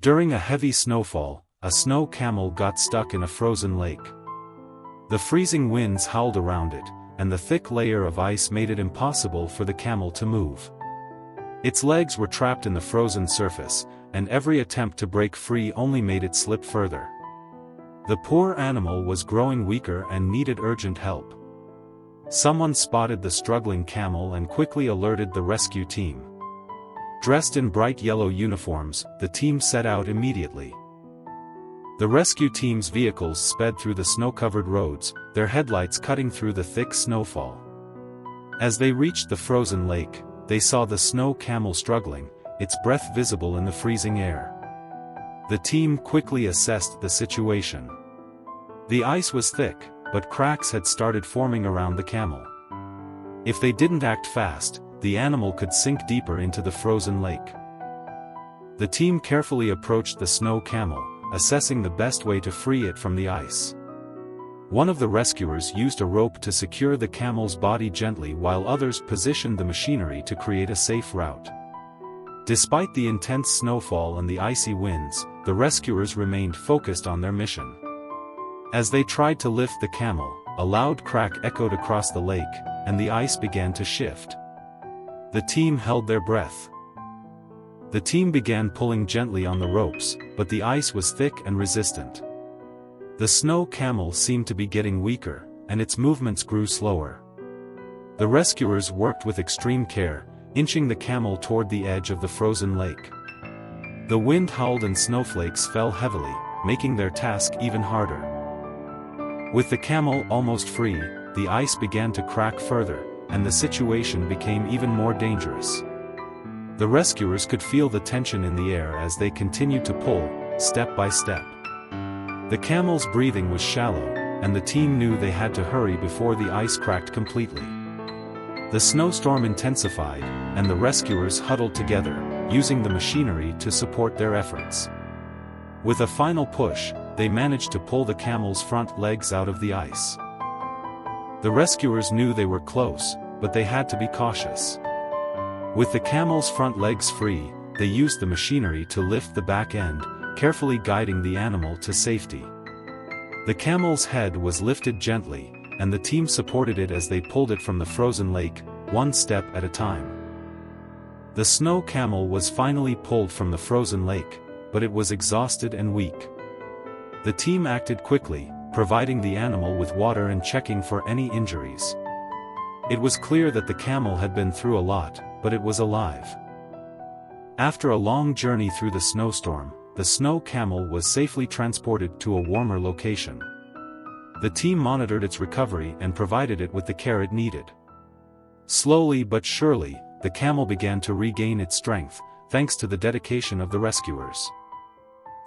During a heavy snowfall, a snow camel got stuck in a frozen lake. The freezing winds howled around it, and the thick layer of ice made it impossible for the camel to move. Its legs were trapped in the frozen surface, and every attempt to break free only made it slip further. The poor animal was growing weaker and needed urgent help. Someone spotted the struggling camel and quickly alerted the rescue team. Dressed in bright yellow uniforms, the team set out immediately. The rescue team's vehicles sped through the snow-covered roads, their headlights cutting through the thick snowfall. As they reached the frozen lake, they saw the snow camel struggling, its breath visible in the freezing air. The team quickly assessed the situation. The ice was thick, but cracks had started forming around the camel. If they didn't act fast, the animal could sink deeper into the frozen lake. The team carefully approached the snow camel, assessing the best way to free it from the ice. One of the rescuers used a rope to secure the camel's body gently while others positioned the machinery to create a safe route. Despite the intense snowfall and the icy winds, the rescuers remained focused on their mission. As they tried to lift the camel, a loud crack echoed across the lake, and the ice began to shift. The team held their breath. The team began pulling gently on the ropes, but the ice was thick and resistant. The snow camel seemed to be getting weaker, and its movements grew slower. The rescuers worked with extreme care, inching the camel toward the edge of the frozen lake. The wind howled and snowflakes fell heavily, making their task even harder. With the camel almost free, the ice began to crack further, and the situation became even more dangerous. The rescuers could feel the tension in the air as they continued to pull, step by step. The camel's breathing was shallow, and the team knew they had to hurry before the ice cracked completely. The snowstorm intensified, and the rescuers huddled together, using the machinery to support their efforts. With a final push, they managed to pull the camel's front legs out of the ice. The rescuers knew they were close, but they had to be cautious. With the camel's front legs free, they used the machinery to lift the back end, carefully guiding the animal to safety. The camel's head was lifted gently, and the team supported it as they pulled it from the frozen lake, one step at a time. The snow camel was finally pulled from the frozen lake, but it was exhausted and weak. The team acted quickly, providing the animal with water and checking for any injuries. It was clear that the camel had been through a lot, but it was alive. After a long journey through the snowstorm, the snow camel was safely transported to a warmer location. The team monitored its recovery and provided it with the care it needed. Slowly but surely, the camel began to regain its strength, thanks to the dedication of the rescuers.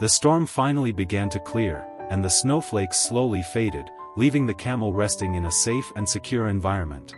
The storm finally began to clear, and the snowflakes slowly faded, leaving the camel resting in a safe and secure environment.